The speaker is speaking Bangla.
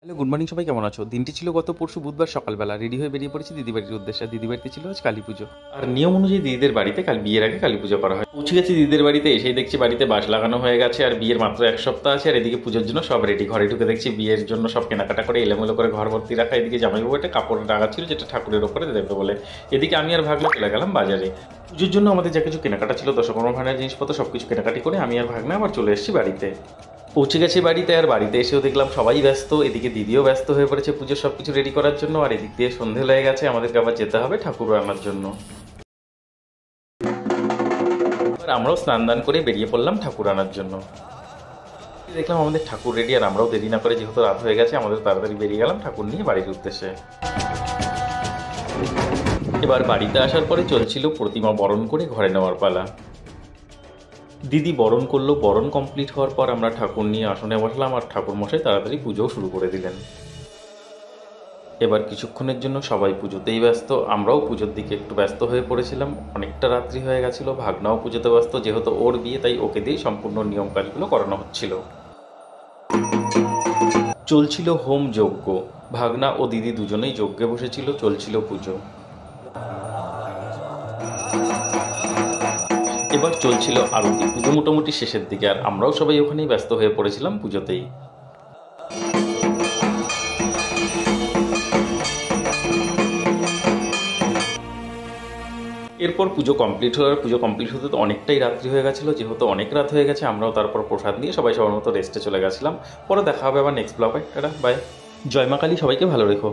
হ্যালো, গুড মর্নিং সবাই, কেমন আছো? দিনটি ছিল গত পরশু বুধবার সকালবেলা। রেডি হয়ে বেরিয়ে পড়েছি দিদি বাড়ির উদ্দেশ্যে। দিদি বাড়িতে ছিল আজ কালী পুজো। আর নিয়ম অনুযায়ী দিদিদের বাড়িতে কাল বিয়ের আগে কালী পুজো করা হয়। পৌঁছে গেছি দিদিদের বাড়িতে, এসেই দেখছি বাড়িতে বাঁশ লাগানো হয়ে গেছে আর বিয়ের মাত্র এক সপ্তাহ আছে। আর এদিকে পুজোর জন্য সব রেডি। ঘরে ঢুকে দেখছি বিয়ের জন্য সব কেনাকাটা করে এলোমেলো করে ঘর ভর্তি রাখা। এদিকে জামাইবাবু একটা কাপড় রাখা ছিল যেটা ঠাকুরের ওপরে দেবে বলে। এদিকে আমি আর ভাগনা চলে গেলাম বাজারে। পুজোর জন্য আমাদের যা কিছু কেনাকাটা ছিল, দশকর্মা ভাণ্ডারের জিনিসপত্র সব কিছু কেনাকাটি করে আমি আর ভাগনা আবার চলে এসেছি বাড়িতে। পৌঁছে গেছি বাড়িতে, আর বাড়িতে এসেও দেখলাম সবাই ব্যস্ত। এদিকে দিদিও ব্যস্ত হয়ে পড়েছে পুজোর সব কিছু রেডি করার জন্য। আর এদিক দিয়ে সন্ধে হয়ে গেছে, আমাদেরকে আবার যেতে হবে ঠাকুর আনার জন্য। আর আমরাও স্নান দান করে বেরিয়ে পড়লাম ঠাকুর আনার জন্য। দেখলাম আমাদের ঠাকুর রেডি, আর আমরাও দেরি না করে, যেহেতু রাত হয়ে গেছে, আমাদের তাড়াতাড়ি বেরিয়ে গেলাম ঠাকুর নিয়ে বাড়ির উদ্দেশ্যে। এবার বাড়িতে আসার পরে চলছিল প্রতিমা বরণ করে ঘরে নেওয়ার পালা। দিদি বরণ করলো। বরণ কমপ্লিট হওয়ার পর আমরা ঠাকুর নিয়ে আসনে বসলাম, আর ঠাকুর মশাই তাড়াতাড়ি পুজোও শুরু করে দিলেন। এবার কিছুক্ষণের জন্য সবাই পুজোতেই ব্যস্ত। আমরাও পুজোর দিকে একটু ব্যস্ত হয়ে পড়েছিলাম। অনেকটা রাত্রি হয়ে গেছিলো। ভাগনাও পুজোতে ব্যস্ত, যেহেতু ওর বিয়ে তাই ওকে দিয়েই সম্পূর্ণ নিয়ম কাজগুলো করানো হচ্ছিল। চলছিল হোম যজ্ঞ। ভাগনা ও দিদি দুজনেই যজ্ঞে বসেছিল, চলছিল পুজো। এবার চলছিল আরতি। পুজো মোটামুটি শেষের দিকে, আর আমরাও সবাই ওখানেই ব্যস্ত হয়ে পড়েছিলাম পুজোতেই। এরপর পুজো কমপ্লিট হলো। পুজো কমপ্লিট হতে তো অনেকটাই রাত্রি হয়ে গেছিলো। যেহেতু অনেক রাত হয়ে গেছে, আমরাও তারপর প্রসাদ নিয়ে সবাই সবার মতো রেস্টে চলে গেছিলাম। পরে দেখা হবে আবার নেক্সট ব্লগে। Tata, by. জয় মা কালী, সবাইকে ভালো রেখো।